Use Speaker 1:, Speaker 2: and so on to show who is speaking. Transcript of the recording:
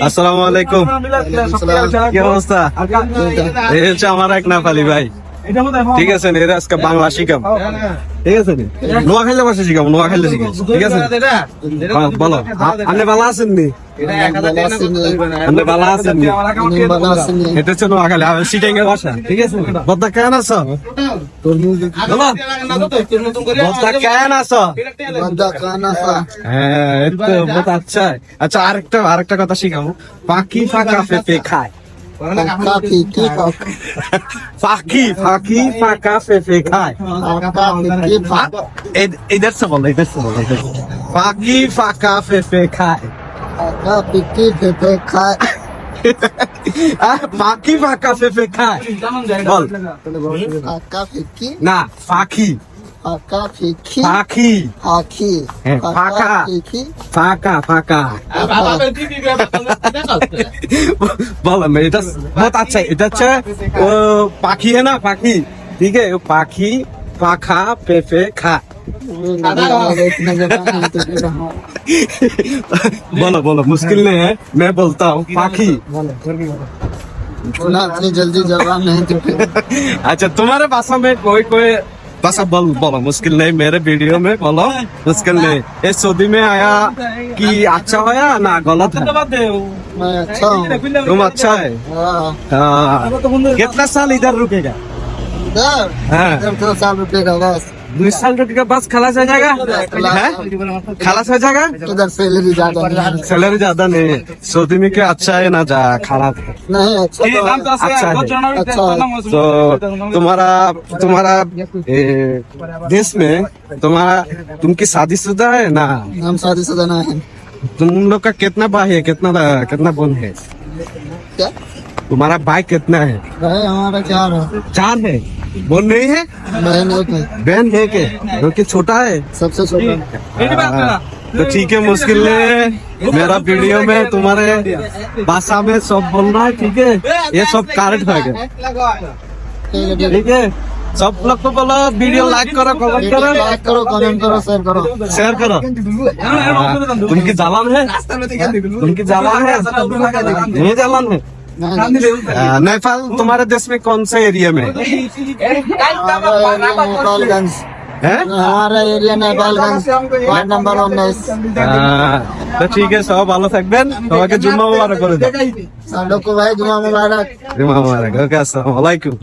Speaker 1: আসসালামু আলাইকুম। কি অবস্থা? এই হচ্ছে আমার এক নেপালি ভাই, ঠিক আছে? এরা আজকে বাংলা শিখাম, ঠিক আছে? নোয়াখালী ভাষা শিখাম, নোয়াখালী শিখাম, ঠিক আছে? বলো, আপনি ভালো আছেন নি? আপনি ভালো আছেন নি? এটা হচ্ছে নোয়াখালী সিটাঙ্গের ভাষা, ঠিক আছে? বদ্দা কেন আছো? বদ্দা কেন আছো? হ্যাঁ, আচ্ছা আচ্ছা, আরেকটা কথা শিখাবো। পাখি ফাঁকা পেঁপে খায়। পাখি ফাঁকা পেঁপে খায়। इधर से बोलो, इधर से बोलो। पाखी फाका फेफे खाए। पाखी फाका फेफे खाए। बोल ना, पाखी पाखी फाका फाका। बोलो मैं इधर, बहुत अच्छा है। इधर अच्छा वो पाखी है ना, पाखी, ठीक है? पाखी पाखा पेफे खा। बोलो बोलो, मुश्किल नहीं है, मैं बोलता हूँ पाखी।
Speaker 2: जल्दी जवाब नहीं तो
Speaker 1: अच्छा, तुम्हारे भाषा में कोई भाषा बोलो, मुश्किल नहीं। मेरे वीडियो में बोलो, मुश्किल नहीं। ये सऊदी में आया कि अच्छा होया ना गलत है?
Speaker 2: मैं अच्छा हूँ।
Speaker 1: तुम अच्छा है? हाँ। कितना साल इधर रुकेगा? हाँ,
Speaker 2: 2 साल रुपएगा बस।
Speaker 1: 2 साल रुकेगा बस, खलास हो जाएगा? है? खलास हो जाएगा?
Speaker 2: इधर सैलरी ज्यादा नहीं है।
Speaker 1: सैलरी ज्यादा नहीं है। सऊदी में क्या अच्छा है ना जा खराब है?
Speaker 2: नहीं अच्छा तो है।
Speaker 1: अच्छा है।
Speaker 2: अच्छा है।
Speaker 1: तो तुम्हारा देश में तुम की शादीशुदा है ना?
Speaker 2: हम शादीशुदा नहीं है।
Speaker 1: तुम लोग का कितना भाई है, कितना बहन है?
Speaker 2: क्या
Speaker 1: तुम्हारा भाई कितना है?
Speaker 2: भाई हमारा 4 है।
Speaker 1: 4 है। बहन नहीं है?
Speaker 2: बहन 1 है।
Speaker 1: बहन है के? जो कि छोटा है?
Speaker 2: सबसे छोटा।
Speaker 1: तो ठीक है, मुश्किल है। मेरा वीडियो में तुम्हारे भाषा में सब बोलना है, ठीक है? ये सब करेक्ट है, ठीक है? सब लोग को बोलो, वीडियो लाइक करो, कमेंट करो,
Speaker 2: लाइक करो, कमेंट करो,
Speaker 1: शेयर करो। तुमकी जलन है? तुमकी जलन है? नहीं जलन है? नेपाल तुम्हारे देश में कौन से एरिया में
Speaker 2: नेपालगंज
Speaker 1: है?
Speaker 2: हमारा एरिया नेपालगंज, वार्ड नंबर 19।
Speaker 1: তো ঠিক আছে, সব ভালো থাকবেন। সবাইকে জুম্মা মুবারক করে দাও।
Speaker 2: सब लोग को भाई जुमा मुबारक।
Speaker 1: জুম্মা মুবারক। ওকে, আসসালামু আলাইকুম।